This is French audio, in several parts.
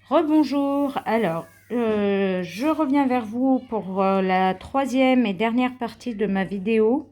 Rebonjour, alors je reviens vers vous pour la troisième et dernière partie de ma vidéo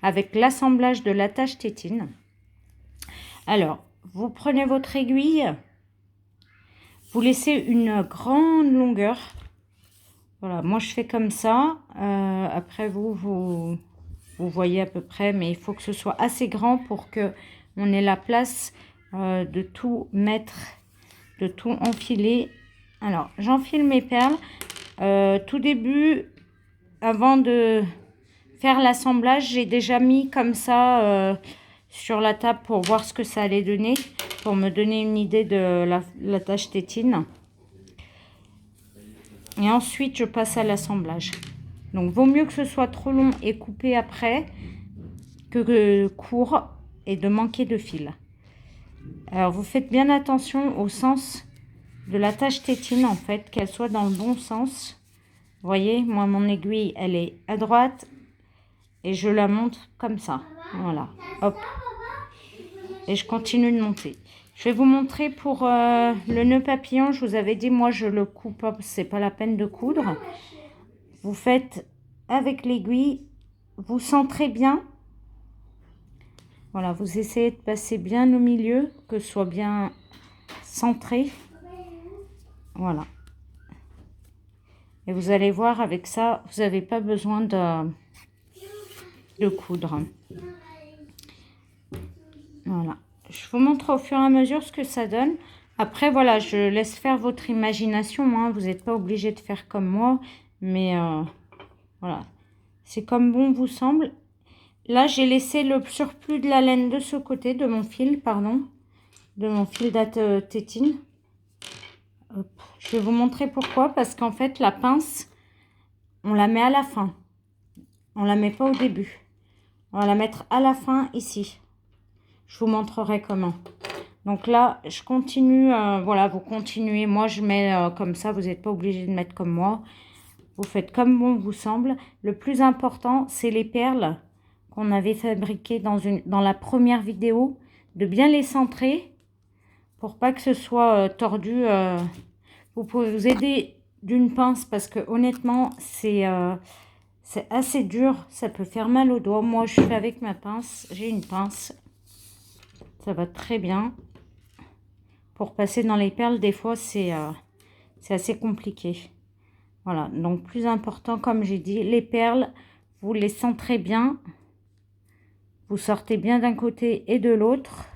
avec l'assemblage de l'attache tétine. Alors, vous prenez votre aiguille, vous laissez une grande longueur. Voilà, moi je fais comme ça, après vous voyez à peu près, mais il faut que ce soit assez grand pour que on ait la place de tout mettre, de tout enfiler. Alors, j'enfile mes perles. Tout début, avant de faire l'assemblage, j'ai déjà mis comme ça sur la table pour voir ce que ça allait donner, pour me donner une idée de l'attache tétine. Et ensuite, je passe à l'assemblage. Donc, vaut mieux que ce soit trop long et coupé après que court et de manquer de fil. Alors, vous faites bien attention au sens de l'attache tétine, en fait, qu'elle soit dans le bon sens. Vous voyez, moi, mon aiguille, elle est à droite et je la monte comme ça. Voilà, hop. Et je continue de monter. Je vais vous montrer pour le nœud papillon. Je vous avais dit, moi, je le coupe, c'est pas la peine de coudre. Vous faites avec l'aiguille, vous centrez bien. Voilà, vous essayez de passer bien au milieu, que ce soit bien centré. Voilà. Et vous allez voir, avec ça, vous n'avez pas besoin de coudre. Voilà. Je vous montre au fur et à mesure ce que ça donne. Après, voilà, je laisse faire votre imagination. Hein. Vous n'êtes pas obligé de faire comme moi. Mais voilà. C'est comme bon vous semble. Là, j'ai laissé le surplus de la laine de ce côté, de mon fil, pardon. De mon fil tétine. Hop. Je vais vous montrer pourquoi. Parce qu'en fait, la pince, on la met à la fin. On la met pas au début. On va la mettre à la fin ici. Je vous montrerai comment. Donc là, je continue. Voilà, vous continuez. Moi, je mets comme ça. Vous n'êtes pas obligé de mettre comme moi. Vous faites comme bon vous semble. Le plus important, c'est les perles qu'on avait fabriquées dans la première vidéo. De bien les centrer pour pas que ce soit tordu. Vous pouvez vous aider d'une pince parce que honnêtement, c'est assez dur. Ça peut faire mal aux doigts. Moi, je fais avec ma pince. J'ai une pince. Ça va très bien. Pour passer dans les perles, des fois, c'est assez compliqué. Voilà, donc plus important, comme j'ai dit, les perles, vous les centrez bien. Vous sortez bien d'un côté et de l'autre.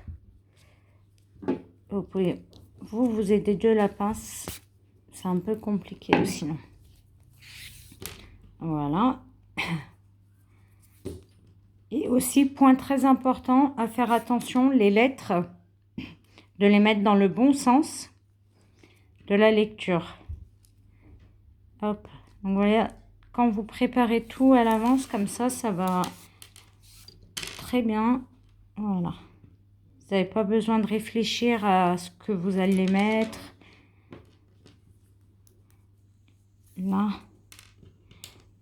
Vous pouvez vous aider de la pince. C'est un peu compliqué sinon. Voilà. Et aussi, point très important, à faire attention, les lettres, de les mettre dans le bon sens de la lecture. Hop. Donc voilà, quand vous préparez tout à l'avance, comme ça va très bien. Voilà. Vous n'avez pas besoin de réfléchir à ce que vous allez mettre. Là.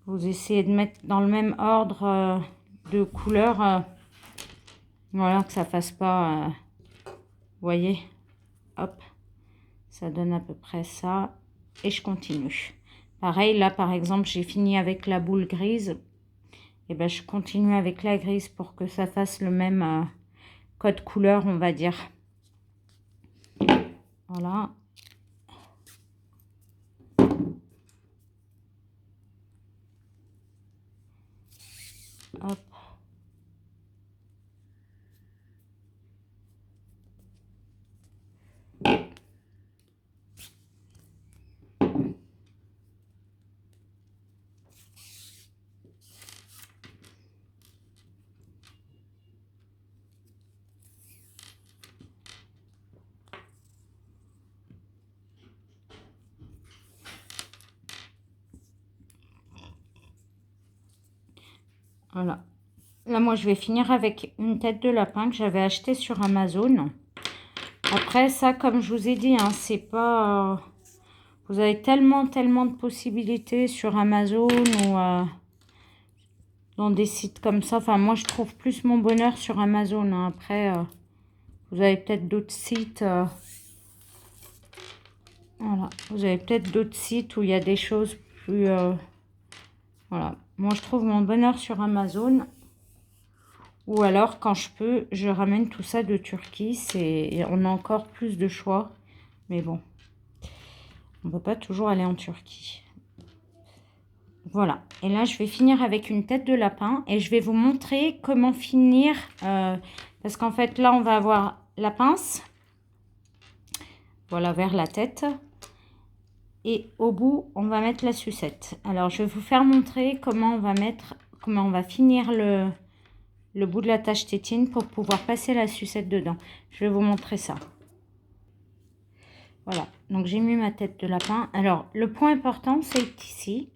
Vous essayez de mettre dans le même ordre de couleurs. Voilà, que ça fasse pas... vous voyez, hop, ça donne à peu près ça. Et je continue. Pareil, là, par exemple, j'ai fini avec la boule grise. Et ben, je continue avec la grise pour que ça fasse le même code couleur, on va dire. Voilà. Hop. Voilà. Là, moi, je vais finir avec une tête de lapin que j'avais acheté sur Amazon. Après, ça, comme je vous ai dit, hein, c'est pas... vous avez tellement de possibilités sur Amazon ou dans des sites comme ça. Enfin, moi, je trouve plus mon bonheur sur Amazon. Hein. Après, vous avez peut-être d'autres sites. Voilà, vous avez peut-être d'autres sites où il y a des choses plus... voilà, moi je trouve mon bonheur sur Amazon. Ou alors, quand je peux, je ramène tout ça de Turquie. On a encore plus de choix. Mais bon, on ne peut pas toujours aller en Turquie. Voilà. Et là, je vais finir avec une tête de lapin. Et je vais vous montrer comment finir. Parce qu'en fait, là, on va avoir la pince. Voilà, vers la tête. Et au bout, on va mettre la sucette. Alors, je vais vous faire montrer comment on va finir le bout de la tache tétine pour pouvoir passer la sucette dedans. Je vais vous montrer ça. Voilà, donc j'ai mis ma tête de lapin. Alors, le point important, c'est ici.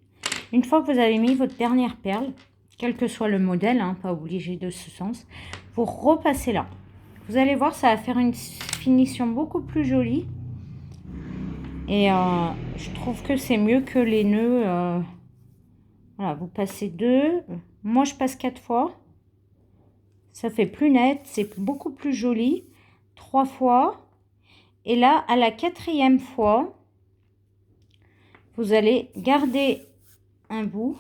Une fois que vous avez mis votre dernière perle, quel que soit le modèle, hein, pas obligé de ce sens, vous repassez là. Vous allez voir, ça va faire une finition beaucoup plus jolie. Et je trouve que c'est mieux que les nœuds. Voilà, vous passez 2. Moi, je passe 4 fois. Ça fait plus net, c'est beaucoup plus joli. 3 fois. Et là, à la 4e fois, vous allez garder un bout,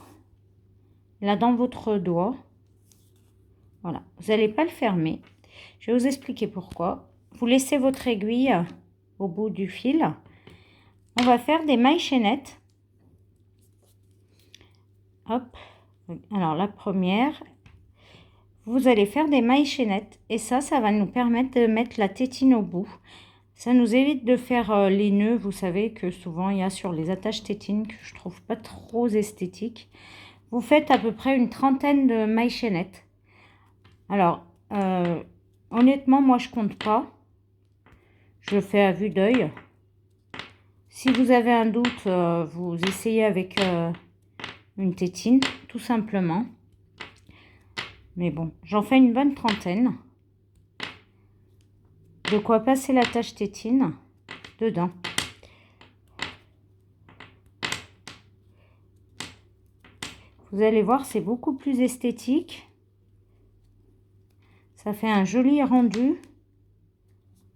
là, dans votre doigt. Voilà, vous n'allez pas le fermer. Je vais vous expliquer pourquoi. Vous laissez votre aiguille au bout du fil. On va faire des mailles chaînettes. Hop. Alors, la première, vous allez faire des mailles chaînettes. Et ça va nous permettre de mettre la tétine au bout. Ça nous évite de faire les nœuds, vous savez, que souvent il y a sur les attaches tétines, que je trouve pas trop esthétiques. Vous faites à peu près une trentaine de mailles chaînettes. Alors, honnêtement, moi je compte pas. Je le fais à vue d'œil. Si vous avez un doute, vous essayez avec une tétine, tout simplement. Mais bon, j'en fais une bonne trentaine. De quoi passer la tache tétine dedans. Vous allez voir, c'est beaucoup plus esthétique. Ça fait un joli rendu.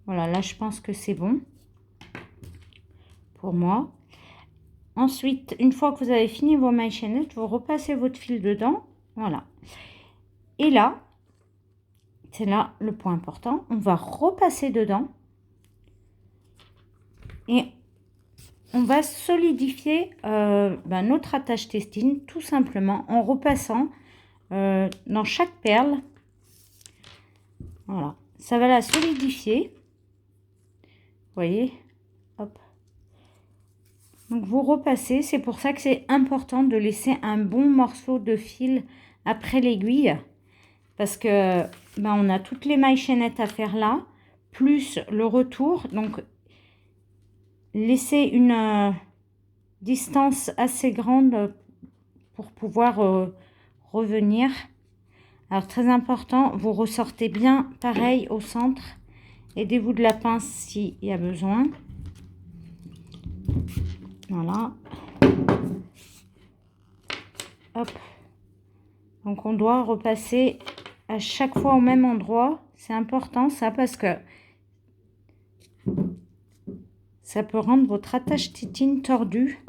Voilà, là, je pense que c'est bon pour moi. Ensuite, une fois que vous avez fini vos mailles chaînettes, vous repassez votre fil dedans. Voilà. Et là, c'est là le point important. On va repasser dedans. Et on va solidifier notre attache tétine tout simplement en repassant dans chaque perle. Voilà, ça va la solidifier. Vous voyez, hop. Donc vous repassez, c'est pour ça que c'est important de laisser un bon morceau de fil après l'aiguille. Parce que on a toutes les mailles chaînettes à faire là, plus le retour. Donc laissez une distance assez grande pour pouvoir revenir. Alors très important, vous ressortez bien pareil au centre. Aidez-vous de la pince s'il y a besoin. Voilà. Hop. Donc on doit repasser à chaque fois au même endroit. C'est important ça parce que ça peut rendre votre attache tétine tordue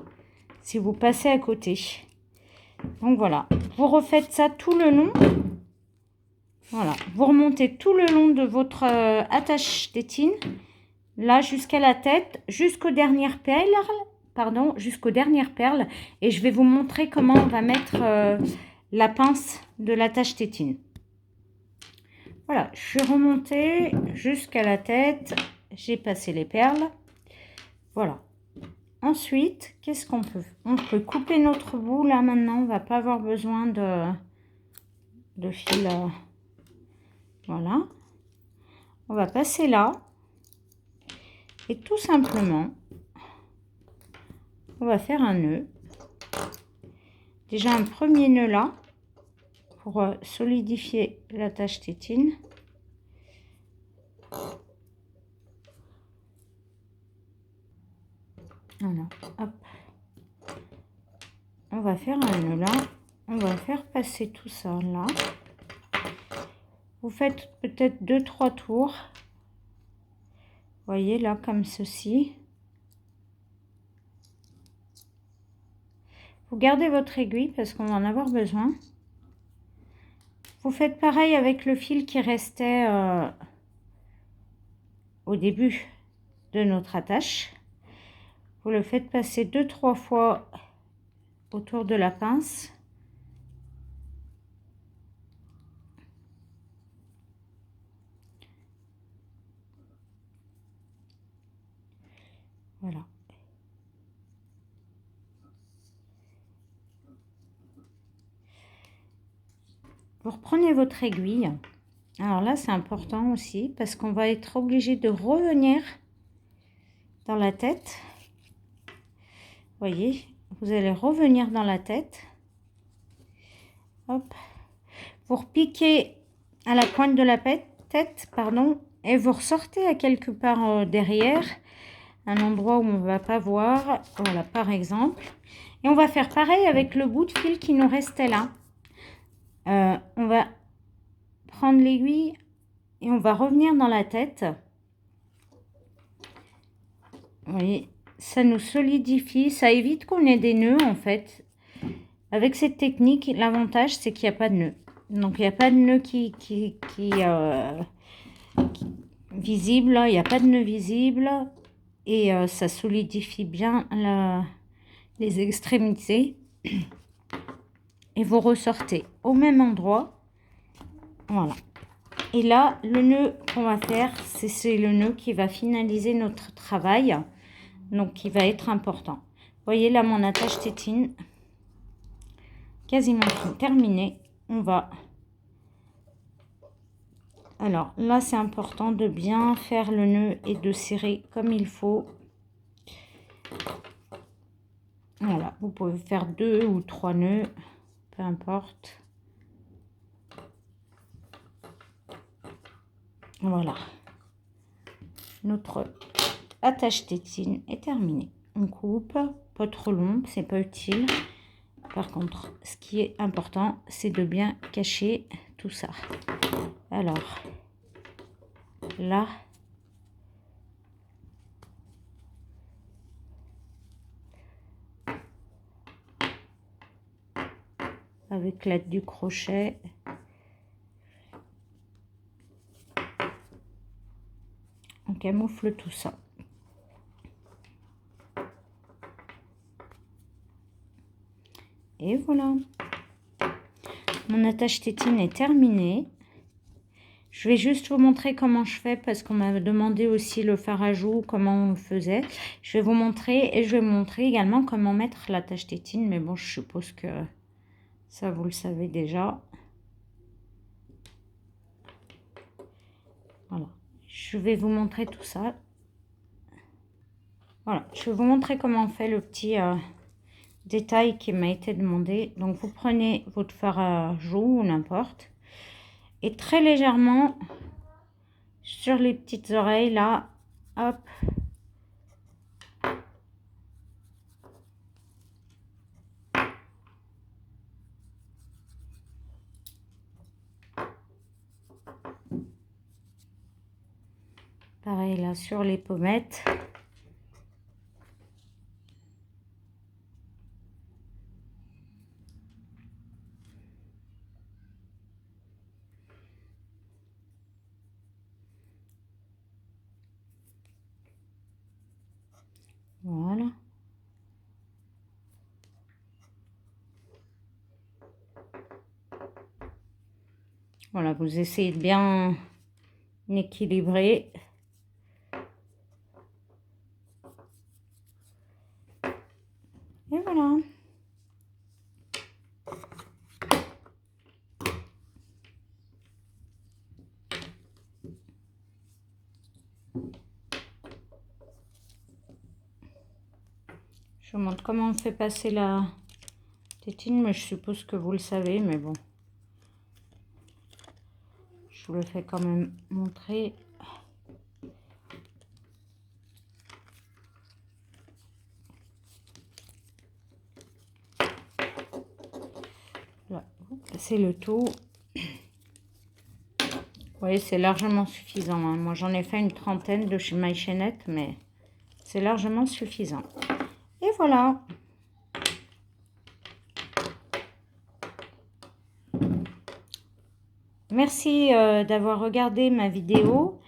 si vous passez à côté. Donc voilà, vous refaites ça tout le long. Voilà, vous remontez tout le long de votre attache tétine, là jusqu'à la tête, jusqu'aux dernières perles, et je vais vous montrer comment on va mettre la pince de l'attache tétine. Voilà, je suis remontée jusqu'à la tête, j'ai passé les perles. Voilà. Ensuite, qu'est-ce qu'on peut? On peut couper notre bout là maintenant, on va pas avoir besoin de fil. Voilà. On va passer là. Et tout simplement, on va faire un nœud. Déjà un premier nœud là, pour solidifier l'attache tétine. Voilà, hop. On va faire un nœud là. On va faire passer tout ça là. Vous faites peut-être 2-3 tours. Voyez là, comme ceci. Vous gardez votre aiguille parce qu'on va en avoir besoin. Vous faites pareil avec le fil qui restait au début de notre attache. Vous le faites passer 2-3 fois autour de la pince. Voilà. Vous reprenez votre aiguille. Alors là, c'est important aussi parce qu'on va être obligé de revenir dans la tête. Vous voyez, vous allez revenir dans la tête. Hop. Vous repiquez à la pointe de la tête, pardon, et vous ressortez à quelque part derrière, un endroit où on ne va pas voir. Voilà, par exemple. Et on va faire pareil avec le bout de fil qui nous restait là. On va prendre l'aiguille et on va revenir dans la tête. Vous voyez, ça nous solidifie, ça évite qu'on ait des nœuds en fait. Avec cette technique, l'avantage c'est qu'il n'y a pas de nœud. Donc il n'y a pas de nœud visible, il n'y a pas de nœud visible et ça solidifie bien les extrémités. Et vous ressortez au même endroit. Voilà. Et là, le nœud qu'on va faire, c'est le nœud qui va finaliser notre travail. Donc, qui va être important. Vous voyez là, mon attache tétine, quasiment terminée. On va... Alors, là, c'est important de bien faire le nœud et de serrer comme il faut. Voilà, vous pouvez faire 2 ou 3 nœuds, peu importe. Voilà. Notre attache tétine est terminée. On coupe, pas trop long, c'est pas utile. Par contre, ce qui est important, c'est de bien cacher tout ça. Alors, là, avec l'aide du crochet, on camoufle tout ça. Et voilà, mon attache tétine est terminée. Je vais juste vous montrer comment je fais parce qu'on m'a demandé aussi le fard à joues, comment on le faisait. Je vais vous montrer et je vais vous montrer également comment mettre l'attache tétine. Mais bon, je suppose que ça, vous le savez déjà. Voilà, je vais vous montrer tout ça. Voilà, je vais vous montrer comment on fait le petit détail qui m'a été demandé. Donc, vous prenez votre fard à joues ou n'importe. Et très légèrement, sur les petites oreilles, là, hop. Pareil, là, sur les pommettes. Voilà. Voilà, vous essayez de bien équilibrer. Et voilà. Je vous montre comment on fait passer la tétine, mais je suppose que vous le savez, mais bon. Je vous le fais quand même montrer. Là, c'est le tout. Vous voyez, c'est largement suffisant. Hein. Moi, j'en ai fait une trentaine de chez My Chaînette, mais c'est largement suffisant. Et voilà. merci d'avoir regardé ma vidéo.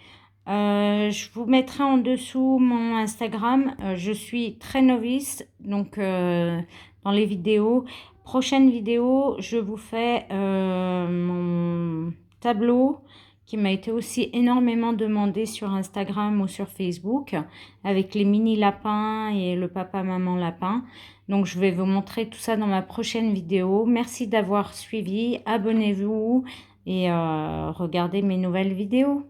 Je vous mettrai en dessous mon Instagram. Je suis très novice, donc dans les vidéos. Prochaine vidéo, je vous fais mon tableau qui m'a été aussi énormément demandé sur Instagram ou sur Facebook, avec les mini lapins et le papa-maman lapin. Donc je vais vous montrer tout ça dans ma prochaine vidéo. Merci d'avoir suivi, abonnez-vous et regardez mes nouvelles vidéos.